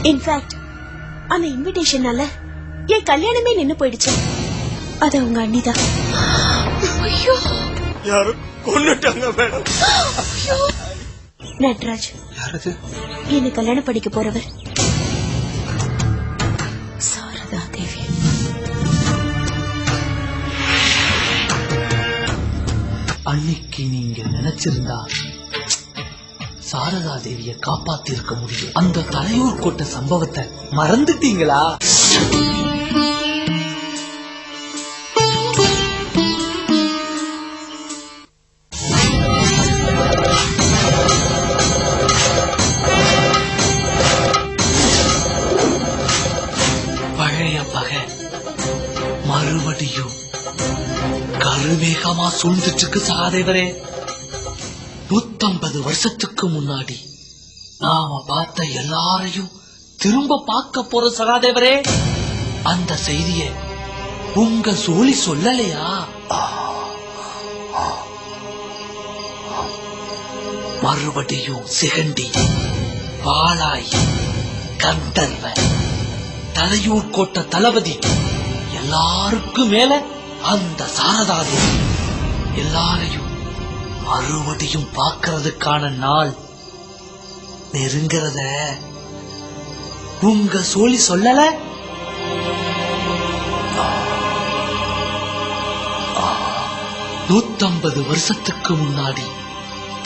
In fact அந்த இன்விடேஷனால என் கல்யாணமே நின்னு போயிடுச்சு. அது உங்க அண்ணிதான். ஐயோ, யாரும் கொன்னுட்டாங்க மேடம். நட்ராஜ் என்ன கல்யாணம் படிக்க போறவர். சாரதா தேவி. அன்னைக்கு நீங்க நினைச்சிருந்தா சாரதா தேவிய காப்பாத்தி இருக்க முடியும். அந்த தலையூர் கோட்டை சம்பவத்தை மறந்துட்டீங்களா? பழைய பகை மறுபடியும் கருமேகமா சூழ்ந்துட்டு சகாதேவரே. 150 வருஷத்துக்கு முன்னாடி நாம பார்த்த எல்லாரையும் திரும்ப பார்க்க போற சகாதேவரே. அந்த செய்திய உங்க சோழி சொல்லலையா? மறுபடியும் சிகண்டி, பாலாய், கந்தர்வ, தலையூர் கோட்ட தளபதி எல்லாருக்கும் மேல அந்த சாரதாதேவி எல்லாரையும் மறுபடியும் பார்க்கறதுக்கான நாள் நெருங்கிறத உங்க சோழி சொல்லல? நூத்தம்பது வருஷத்துக்கு முன்னாடி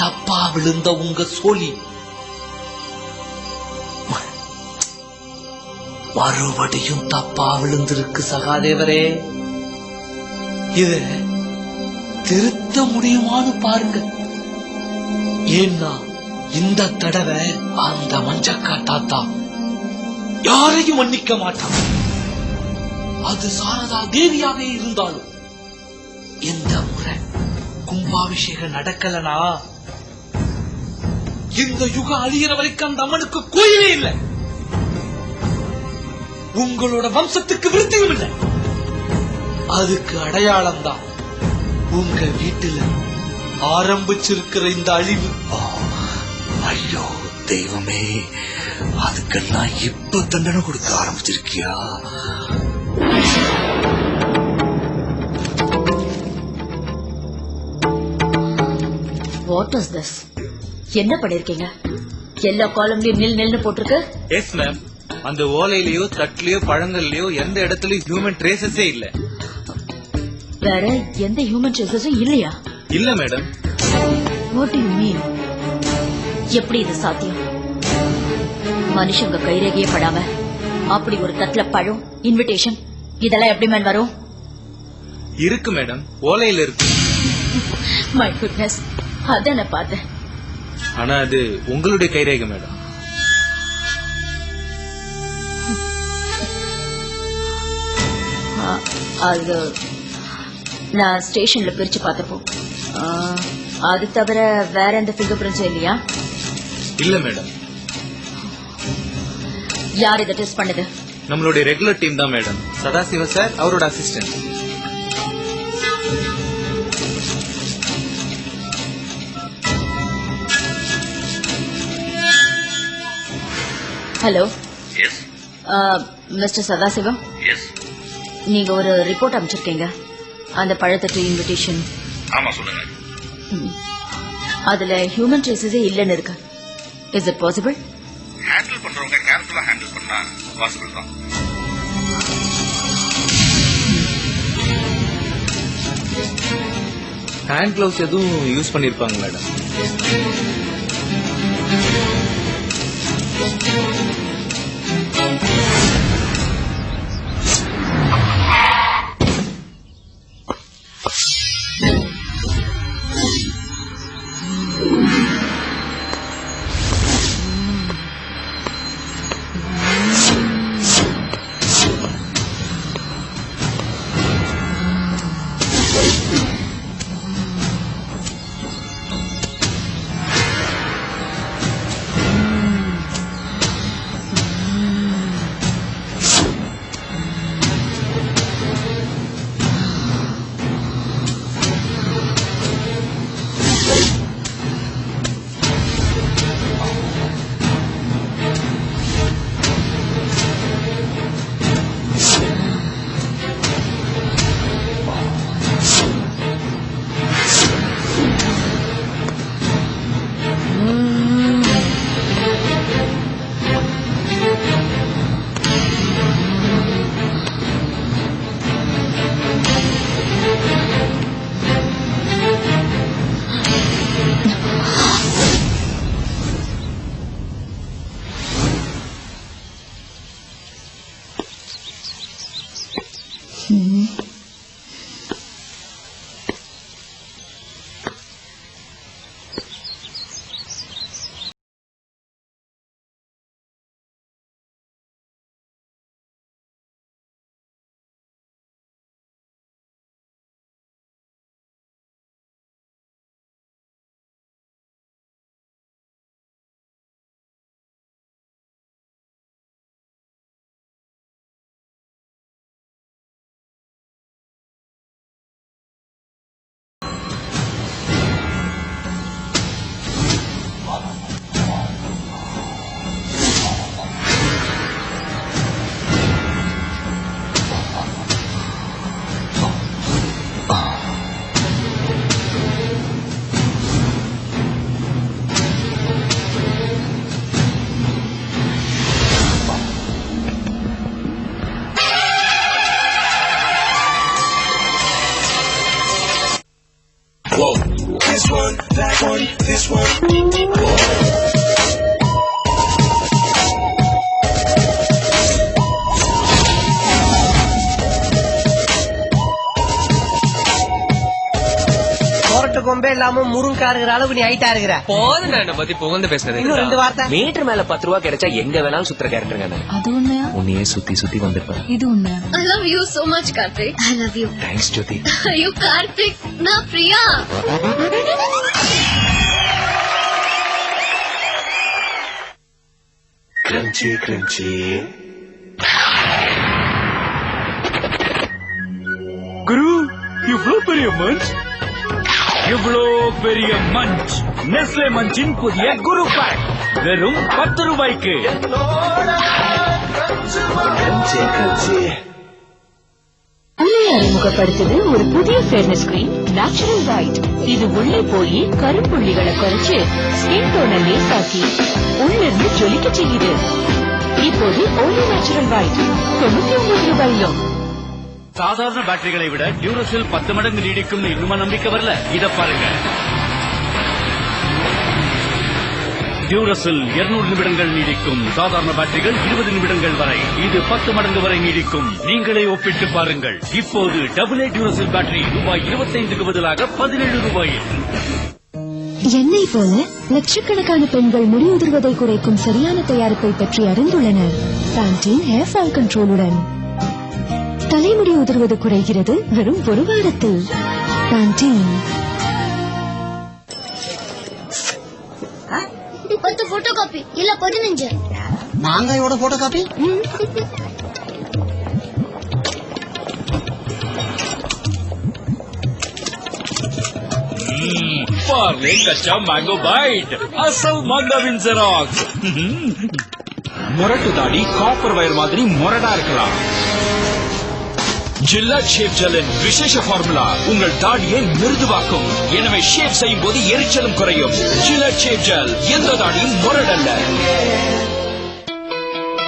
தப்பா விழுந்த உங்க சோழி மறுபடியும் தப்பா விழுந்திருக்கு சகாதேவரே. இத திருத்த முடியுமான்னு பாருங்க. ஏன்னா இந்த தடவை அந்த மஞ்சக்கா தாத்தா யாரையும் மன்னிக்க மாட்டான். அது சாரதா தேவியாக இருந்தாலும் இந்த முறை கும்பாபிஷேகம் நடக்கலனா இந்த யுகம் அழிகிற வரைக்கும் அந்த அம்மனுக்கு கோயிலே இல்லை. உங்களோட வம்சத்துக்கு விருத்தியும் இல்லை. அதுக்கு அடையாளம் தான் உங்க வீட்டுல ஆரம்பிச்சிருக்கிற இந்த அழிவு. ஐயோ தெய்வமே, அதுக்கெல்லாம் இப்ப தண்டனை கொடுக்க ஆரம்பிச்சிருக்கியா? What is this? என்ன பண்ணிருக்கீங்க? எல்லா காலம்லயும் நில் நில்னு போட்டிருக்கு. Yes ma'am. அந்த ஓலையிலயோ தட்லயோ பழங்கள்லயோ எந்த இடத்துலயும் ஹியூமன் ட்ரேசஸே இல்ல. வேற எந்த ஹியூமன் ட்ரேசஸும் இல்லையா? இல்ல madam. What to you mean? எப்படி இது சாத்தியம்? மனுஷங்க கைரேகையே படாம அப்படி ஒரு தட்டுல பழம், இன்விடேஷன் இதெல்லாம் எப்படி மேன் வரும்? இருக்கு மேடம், ஓலையில இருக்கு. மை குட்னஸ், அத நான் பார்த்தேன். ஆனா அது உங்களுடைய கைரேகை மேடம். அது நான் ஸ்டேஷன்ல பிரிச்சு பார்த்தப்போ. அது தவிர வேற எந்த பிங்கர் பிரிண்ட்ஸும் இல்லையா? இல்ல மேடம். யார் இதை டெஸ்ட் பண்ணது? நம்மளுடைய ரெகுலர் டீம் தான் மேடம். சதாசிவ சார், அவரோட assistant. Hello. Yes. Mister Sadasivam. Yes. நீங்க ஒரு ரிப்போர்ட் அமைச்சிருக்கீங்க. அந்த பழத்தட்டு இன்விடேஷன். ஆமா சொல்லுங்க. அதுல ஹியூமன் ட்ரேசஸே இல்லன்னு இருக்கு. Is it possible? ஹேண்டில் பண்றவங்க கேர்ஃபுல்லா ஹேண்டில் பண்ணா பாசிபிள் தான். ஹேண்ட் கிளவுஸ் எதுவும் யூஸ் பண்ணிருப்பாங்க madam. this one, that one, this one. கொம்பே இல்லாம முருங்கா இருக்கிற அளவு நீ ஹைட்டா இருக்கிற போது நான் என்ன பத்தி புகழ்ந்து பேசுறது. இன்னும் 2 வார்த்தை. மீட்டர் மேல 10 ரூபா கிடைச்சா எங்க வேணாலும் சுத்துற கேரக்டருங்க. அது உண்மையா? உன்னையே சுத்தி சுத்தி வந்திருப்பேன். இது உண்மையா? I love you so much, Karthik. I love you. Thanks Jyothi. You Karthik, na Priya. Crunchy, crunchy. Guru, இவ்ளோ பெரிய மஞ்ச், இவ்ளோ பெரிய மஞ்ச். நெஸ்லே மஞ்சின் புதிய குரு பேக் வெறும் 10 ரூபாய்க்கு. அறிமுகப்படுத்துது ஒரு புதிய ஃபேர்னஸ் கிரீம் நேச்சுரல் வைட். இது உள்ளே போய் கரும்புள்ளிகளை குறைச்சு ஸ்கின் டோனை லேசாக்கி உள்ளிருந்து ஜொலிக்க செய்யுது. இப்போது ஓலி நேச்சுரல் வைட் 99 ரூபாயிலும். சாதாரண பேட்டரிகளை விட டியூரசெல் 10 மடங்கு நீடிக்கும். இன்னுமா நம்பிக்கை வரல? இத பாருங்க. டியூரசெல் 200 நிமிடங்கள் நீடிக்கும். சாதாரண பேட்டரிகள் 20 நிமிடங்கள் வரை. இது 10 மடங்கு வரை நீடிக்கும். நீங்களே ஒப்பிட்டு பாருங்கள். இப்போது AA டியூரசெல் பேட்டரி ரூபாய் 25க்கு பதிலாக 17 ரூபாயில். என்னை போல லட்சக்கணக்கான பெண்கள் முடி உதிர்வதை குறைக்கும் சரியான தயாரிப்பை பற்றி அறிந்துள்ளனர். பேண்டீன் ஹேர் ஃபால் கண்ட்ரோலுடன் தலைமுடி உதிர்வது குறைகிறது வெறும் 1 வாரத்தில். பேண்டீன். 10 போட்டோ காப்பி இல்ல 15. மாங்காயோட போட்டோ காப்பி. பார்லே கச்சா மேங்கோ பைட். அசல் மாங்காவின் ஜெராக்ஸ். முரட்டு தாடி காப்பர் வயர் மாதிரி முரடா இருக்கலாம். ஜில்லட் ஷேப் ஜெல்லின் விசேஷ ஃபார்முலா உங்கள் தாடியை மிருதுவாக்கும். எனவே ஷேப் செய்யும் போது எரிச்சலும் குறையும். ஜில்லட் ஷேப் ஜெல் எந்த தாடியும் முரடல்ல.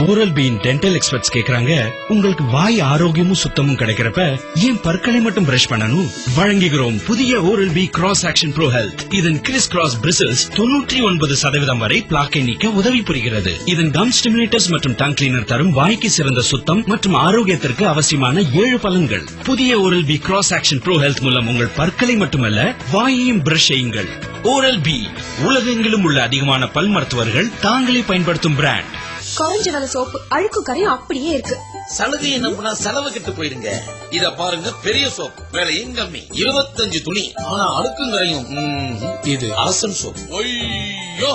ஓரல் பீன் டென்டல் எக்ஸ்பர்ட்ஸ் கேக்குறாங்க, உங்களுக்கு வாய் ஆரோக்கியமும் சுத்தமும் கிடைக்கிறப்ப ஏன் பற்களை மட்டும் பிரஷ் பண்ணணும்? வழங்குகிறோம் புதிய Oral B Cross Action Pro Health. இதன் கிறிஸ் கிராஸ் பிரிசில்ஸ் 99% வரை பிளாக்கை நீக்க உதவி புரிகிறது. இதன் கம் ஸ்டிமுலேட்டர்ஸ் மற்றும் டங் கிளீனர் தரும் வாய்க்கு சிறந்த சுத்தம் மற்றும் ஆரோக்கியத்திற்கு அவசியமான 7 பலன்கள். புதிய Oral B Cross Action Pro Health மூலம் உங்கள் பற்களை மட்டுமல்ல வாயையும் பிரஷ் செய்யுங்கள். ஓரல் பி உலகெங்கிலும் உள்ள அதிகமான பல் மருத்துவர்கள் தாங்களே பயன்படுத்தும் பிராண்ட். குறைஞ்ச விலை சோப்பு அழுக்கு கரையும் அப்படியே இருக்கு. சலுகையை நம்பினா செலவு கிட்டு போயிடுங்க. இத பாருங்க, பெரிய சோப் விலையும் கம்மி, 25 துணி, ஆனா அழுக்கும் கரையும். இது அரசன் சோப். ஐயோ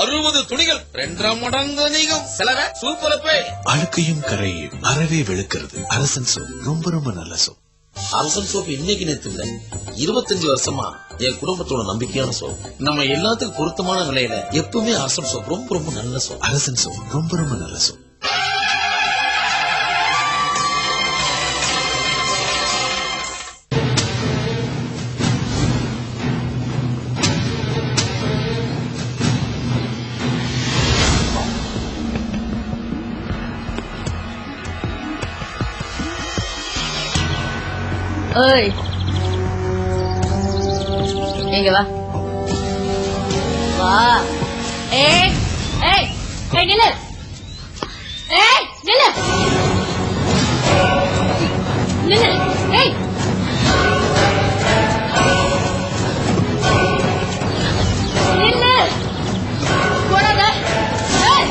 60 துணிகள் 2.5 மடங்கு அதிகம். செலவை சூப்பரப்பே. அழுக்கையும் கரையும் அறவே வெளுக்கிறது. அரசன் சோப் ரொம்ப ரொம்ப நல்ல சோப். அரசன் சோப் இன்னைக்கு நேத்து இல்ல, 25 வருஷமா என் குடும்பத்தோட நம்பிக்கையான சோப். நம்ம எல்லாத்துக்கும் பொருத்தமான விலையில எப்பவுமே அரசன் சோப் ரொம்ப ரொம்ப நல்ல சோப். அரசன் சோப் ரொம்ப ரொம்ப நல்ல சோப். ஏய் எங்க வா வா. ஏய் ஏய் ஏய் நில்லு. ஏய் நில்லு நில்லு. ஏய் நில்லு போடாத. ஏய்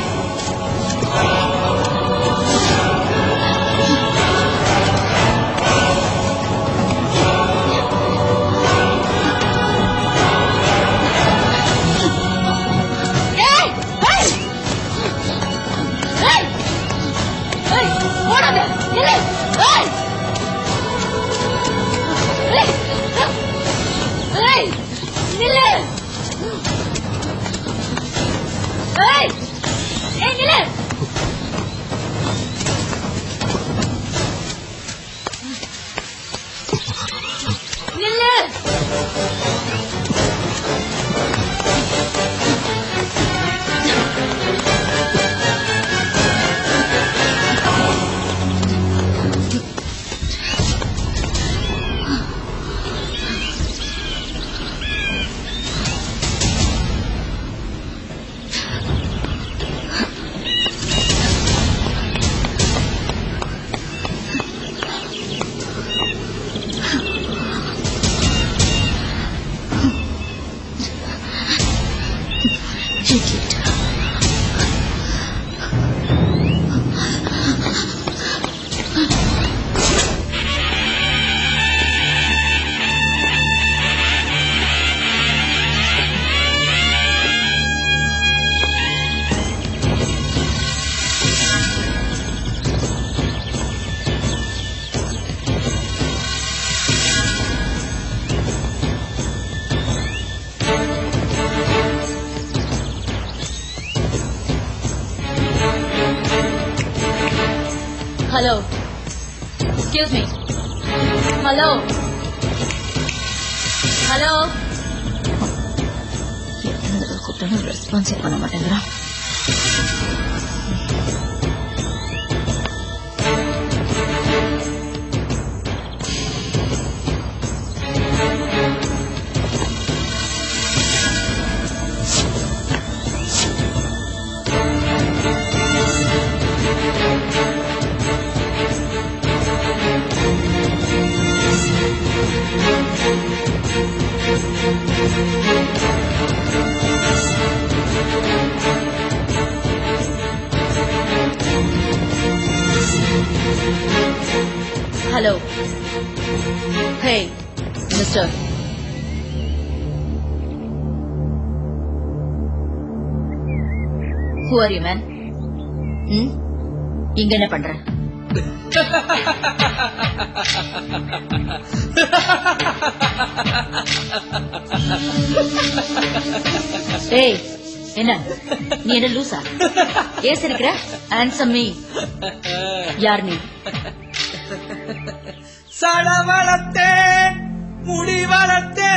hello, excuse me. Hello hello, எத்தனை தடவை கூப்பிட்டாலும் ரெஸ்பான்ஸே பண்ண மாட்டேங்கிறான். Hello. Hey, mister. Who are you, man? இங்க என்ன பண்ற? ஏய், என்ன நீ என்ன லூசா? ஏன் சிரிக்கிற? Answer me. யார் நீ? சட வளர்த்தே முடி வளர்த்தே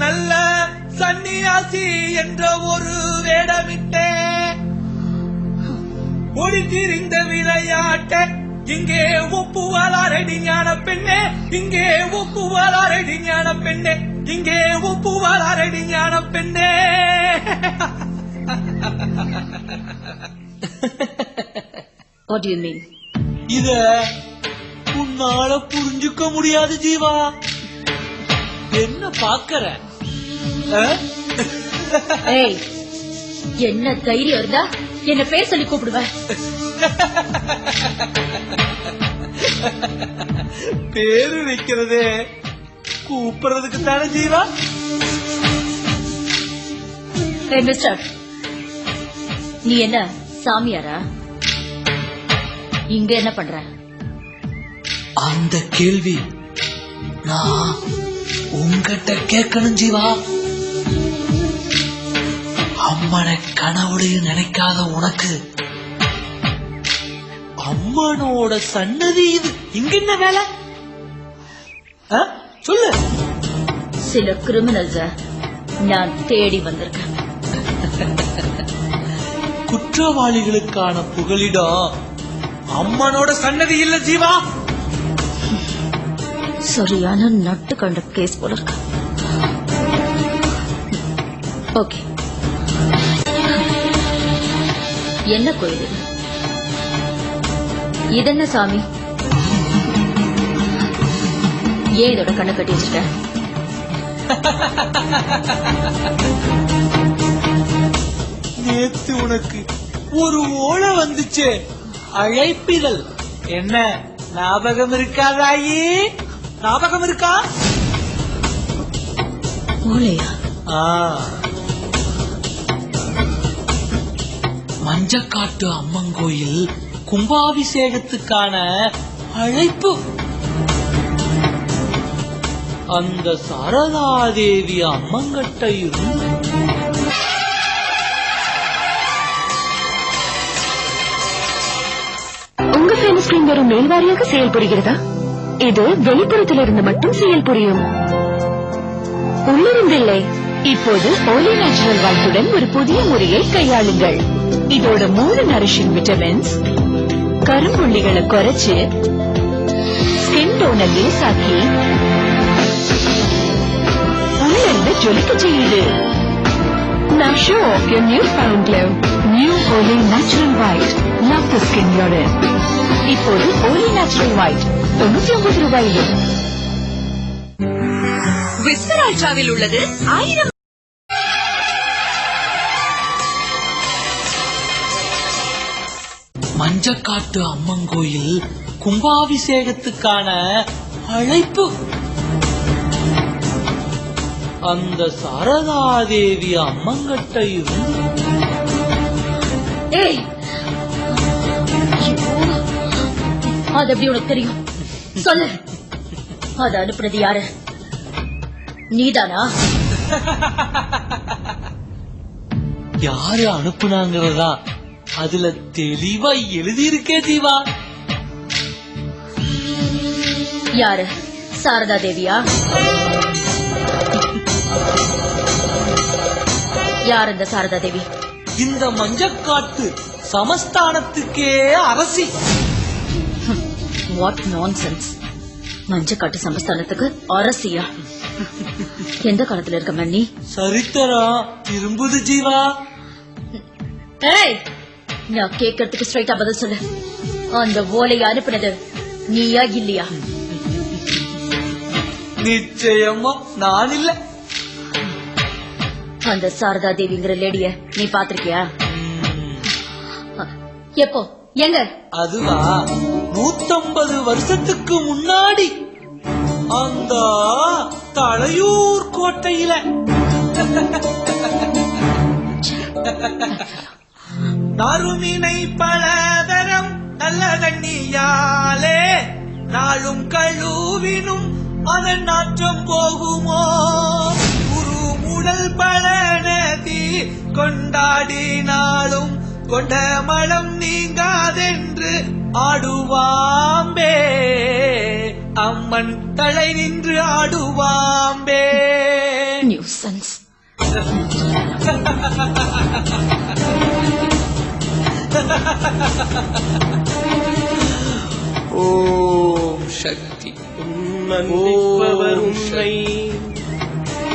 நல்ல சன்னியாசி என்ற ஒரு வேடமிட்டே ஒளிந்திருந்த விளையாட்டே இங்கே ஒப்புவலாரடி ஞான பெண்ணே, இங்கே ஒப்புவலாரடி ஞான பெண்ணே, இங்கே ஒப்புவலாரடி ஞான பெண்ணே. What do you mean? இத உன்னால புரிஞ்சுக்க முடியாது ஜீவா. என்ன பாக்கற? ஏய், என்ன தைரியம் இருந்தா என்ன பேர் சொல்லி கூப்பிடுவ? பேரு வைக்கிறதே கூப்பிடுறதுக்கு தானே ஜீவா. மிஸ்டர், நீ என்ன சாமியாரா? இங்க என்ன பண்ற? அந்த கேள்வி நான் உங்ககிட்ட கேட்கணும் ஜீவா. அம்மனை கனவுடையும் நினைக்காத உனக்கு அம்மனோட சன்னதி இது. இங்க என்ன வேலை சொல்லு. சில கிரிமினல்ஸ நான் தேடி வந்திருக்கேன். குற்றவாளிகளுக்கான புகலிடம் அம்மனோட சன்னதி இல்ல ஜீவா. சரியான நட்டு கண்ட கேஸ் போல இருக்கு. ஓகே, என்ன கோயில் இது? இதென்ன சாமி? ஏன் இதோட கண்ணை கட்டி வச்சுட்ட? நேத்து உனக்கு ஒரு ஓலை வந்துச்சு, அழைப்பிதழ். என்ன ஞாபகம் இருக்காதாயி? ஞாபகம் இருக்கா? ஓலையா? மஞ்சக்காட்டு அம்மன் கோயில் கும்பாபிஷேகத்துக்கான அழைப்பு. அந்த சாரதாதேவி அம்மங்கட்ட இருந்து உங்க ஃபேமஸ் கிரீம் வெறும் மேல்வாரியாக செயல்புரிகிறதா? இது வெளிப்புறத்திலிருந்து மட்டும் செயல்புரியும், உள்ளிருந்தில்லை. இப்போது ஓலி நேச்சுரல் வாய்ப்புடன் ஒரு புதிய முறையை கையாளுங்கள். இதோட 3 நரிஷிங் விட்டமின்ஸ் கரும்புள்ளிகளை குறைச்சு ஸ்கின் டோனை லேசாக்கி உள்ளிருந்து ஜொலிக்க செய்யுது. Now show off your newfound glow. New Olay Natural White. Love the skin you're in. இப்போது Olay Natural White 99 ரூபாயிலும். விஸ்டர் அல்ட்ராவில் உள்ளது 1000. மஞ்சக்காட்டு அம்மன் கோயில் கும்பாபிஷேகத்துக்கான அழைப்பு. அந்த சாரதாதேவி அம்மங்கட்ட இருந்து அது எப்படி உனக்கு தெரியும்? சொல்லு. அது அனுப்புனது யாரு? நீதானா? யாரு அனுப்புனாங்கிறதா அதுல தெளிவா எழுதி இருக்கே ஜீவா. யாரு? சாரதா தேவியா? யார் இந்த சாரதா தேவி? இந்த மஞ்சக்காட்டு சமஸ்தானத்துக்கே அரசி. What nonsense! மஞ்சக்காட்டு சமஸ்தானத்துக்கு அரசியா? எந்த காலத்துல இருக்க மன்னி? சரித்திரம் திரும்புது ஜீவா. ஏய், நான் கேட்கறதுக்கு ஸ்ட்ரைட்டா பதில் சொல்லு. அந்த ஓலையை அனுப்புனது நீயா இல்லையா? நிச்சயமா நான் இல்ல. அந்த சாரதா தேவிங்கிற லேடிய நீ பாத்திருக்கியா? எப்போ? எங்க? அதுவா 150 வருஷத்துக்கு முன்னாடி அந்த தலையூர் கோட்டையில. நறுமினை பலதரம் நல்ல தண்ணியாலே நாளும் கழுவினும் அதன் நாற்றம் போகுமோ? உருமுடல் பலனதி கொண்டாடினாலும் கொண்ட மலம் நீங்காதென்று ஆடுவாம்பே, அம்மன் தலை நின்று ஆடுவாம்பே. நியூசன்ஸ். ஓம் சக்தி. நந்திப்பவர் உண்மை,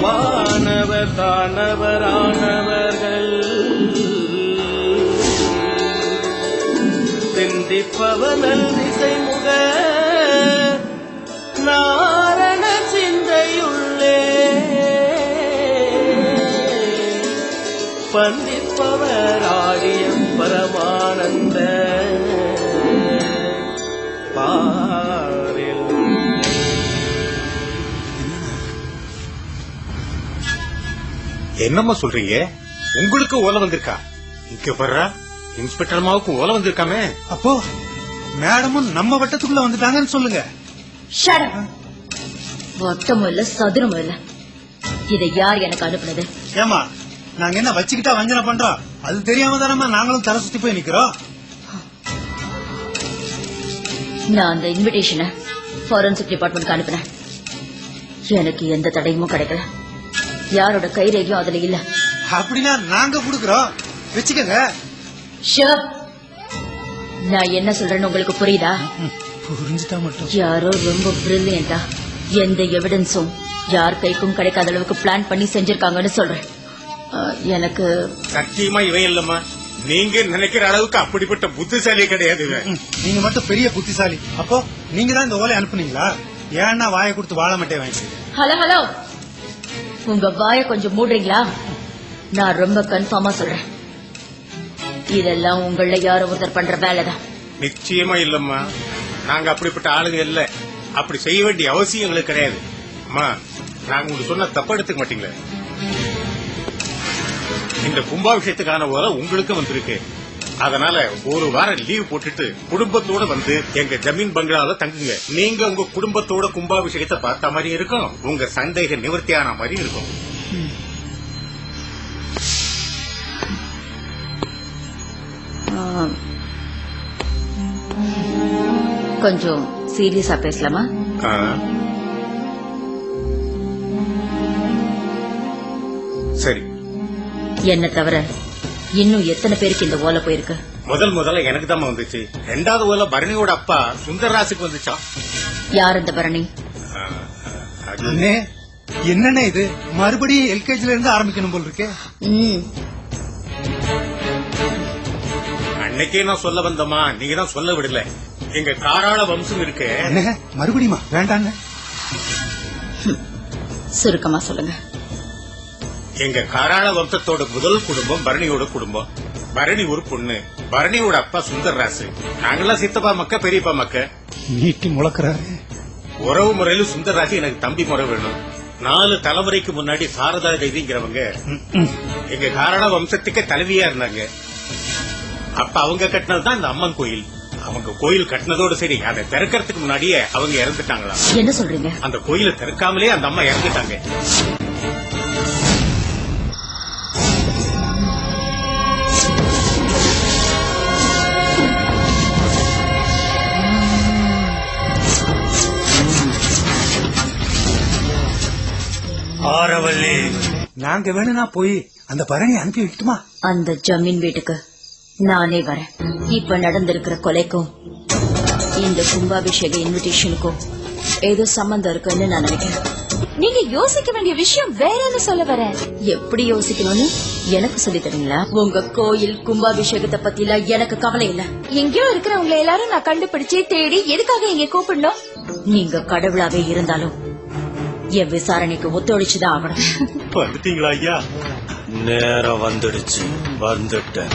வானவர் தானவரானவர்கள், சிந்திப்பவனல் திசைமுக நாரண சிந்தையுள்ளே, பந்திப்பவர் ஆடிய பரமானந்த பாரில். என்னம்மா சொல்றீங்க? உங்களுக்கு ஓலை வந்திருக்கா? இங்க பாரு, இன்ஸ்பெக்டர் அம்மாவுக்கு ஓலை வந்திருக்காமே. அப்போ மேடமும் நம்ம வட்டத்துக்குள்ள வந்துட்டாங்கன்னு சொல்லுங்க. வட்டமும் இல்ல சதுரமும் இல்ல. இதை யார் எனக்கு அனுப்புனது? ஏமா நாங்க என்ன வச்சுக்கிட்டா வஞ்சனை பண்றோம்? அது தெரியாம தானமா நாங்களும் தலை சுத்தி போய் நிக்கிறோம். நான் அந்த இன்விடேஷனை ஃபாரன்சிக் டிபார்ட்மெண்ட்க்கு அனுப்பினேன். எனக்கு எந்த தடையும் கிடைக்கல. யாரோட கைரேகையும் அதுல இல்ல. அப்படின்னா நாங்க குடுக்கறோம், வச்சுக்கங்க. நான் என்ன சொல்றேன்னு உங்களுக்கு புரியுதா? புரிஞ்சுட்டா மட்டும். யாரோ ரொம்ப பிரில்லியண்டா எந்த எவிடன்ஸும் யார் கைக்கும் கிடைக்காத அளவுக்கு பிளான் பண்ணி செஞ்சிருக்காங்கன்னு சொல்றேன். எனக்கு சத்தியமா இவன் இல்லம்மா. நீங்க நினைக்கிற அளவுக்கு அப்படிப்பட்ட புத்திசாலி கிடையாது. நீங்க மட்டும் பெரிய புத்திசாலி. அப்போ நீங்க தான் இந்த ஓலை அனுப்புனீங்களா? ஏன்னா வாயை கொடுத்து வாழ மாட்டே வாங்கி. ஹலோ ஹலோ, உங்க வாயை கொஞ்சம் மூடுறீங்களா? நான் ரொம்ப கன்ஃபார்மா சொல்றேன், இதெல்லாம் உங்கள யாரோ ஒருத்தர் பண்ற வேலைதான். நிச்சயமா இல்லம்மா, நாங்க அப்படிப்பட்ட ஆளுங்க இல்ல. அப்படி செய்ய வேண்டிய அவசியம் எங்களுக்கு கிடையாது. அம்மா, நாங்க உங்களுக்கு சொன்ன தப்ப எடுத்துக்க மாட்டீங்களே. இந்த கும்பாபிஷேகத்துக்கான ஓலை உங்களுக்கு வந்திருக்கு. அதனால ஒரு வாரம் லீவ் போட்டுட்டு குடும்பத்தோட வந்து எங்க ஜமீன் பங்களால தங்குங்க. நீங்க உங்க குடும்பத்தோட கும்பாபிஷேகத்தை பார்த்த மாதிரி இருக்கும், உங்க சந்தேக நிவர்த்தியான மாதிரி இருக்கும். கொஞ்சம் சீரியஸா பேசலாமா? சரி. என்ன தவிர இன்னும் எத்தனை பேருக்கு இந்த ஓலை போயிருக்கு? முதல்ல எனக்கு தான் வந்துச்சு. ரெண்டாவது ஓலை பரணியோட அப்பா சுந்தரராசுக்கு வந்துச்சான். யார் இந்த பரணி? என்னன்னு இது மறுபடியும் எல்கேஜில இருந்து ஆரம்பிக்கணும் போல் இருக்கு. அன்னைக்கே நான் சொல்ல வந்தமா, நீங்க தான் சொல்ல விடல. எங்க காராள வம்சம் இருக்கு. மறுபடியுமா? வேண்டாங்க, சுருக்கமா சொல்லுங்க. எங்க காராள வம்சத்தோட முதல் குடும்பம் பரணியோட குடும்பம். பரணி ஒரு பொண்ணு. பரணியோட அப்பா சுந்தரராசு. நாங்கெல்லாம் சித்தப்பா மக்க பெரியப்பா மக்க. நீட்டி முழக்கிறாரு. உறவு முறையில சுந்தரராசு எனக்கு தம்பி முறை வேணும். 4 தலைமுறைக்கு முன்னாடி சாரதா தேவிங்கிறவங்க எங்க காராள வம்சத்துக்கு தலைவியா இருந்தாங்க. அப்ப அவங்க கட்டினதுதான் இந்த அம்மன் கோயில். அவங்க கோயில் கட்டினதோட சரி, அதை திறக்கிறதுக்கு முன்னாடியே அவங்க இறந்துட்டாங்களா? என்ன சொல்றீங்க? அந்த கோயிலை திறக்காமலே அந்த அம்மா இறந்துட்டாங்க. ஆரவல்லி, நாங்க வேணும்னா போய் அந்த பரணி அனுப்பி வைக்கட்டுமா? அந்த ஜமீன் வீட்டுக்கு நானே வரேன். இப்ப நடந்திருக்கிற கொலைக்கும் இந்த கும்பாபிஷேக இன்விடேஷனுக்கும் ஏதோ சம்பந்தம் இருக்குன்னு நான் நினைக்கிறேன். நீங்க யோசிக்க வேண்டிய விஷயம் வேறன்னு சொல்ல வரேன். எப்படி யோசிக்கணும்னு எனக்கு சொல்லி தரீங்களா? உங்க கோயில் கும்பாபிஷேகத்தை பத்தி எல்லாம் எனக்கு கவலை இல்ல. எங்கேயோ இருக்கிறவங்க எல்லாரும் நான் கண்டுபிடிச்சு தேடி எதுக்காக இங்க கூப்பிடணும்? நீங்க கடவுளாவே இருந்தாலும் என் விசாரணைக்கு ஒத்துழைச்சுதான் ஆகணும். வந்துட்டீங்களா ஐயா? நேரம் வந்துடுச்சு, வந்துட்டேன்.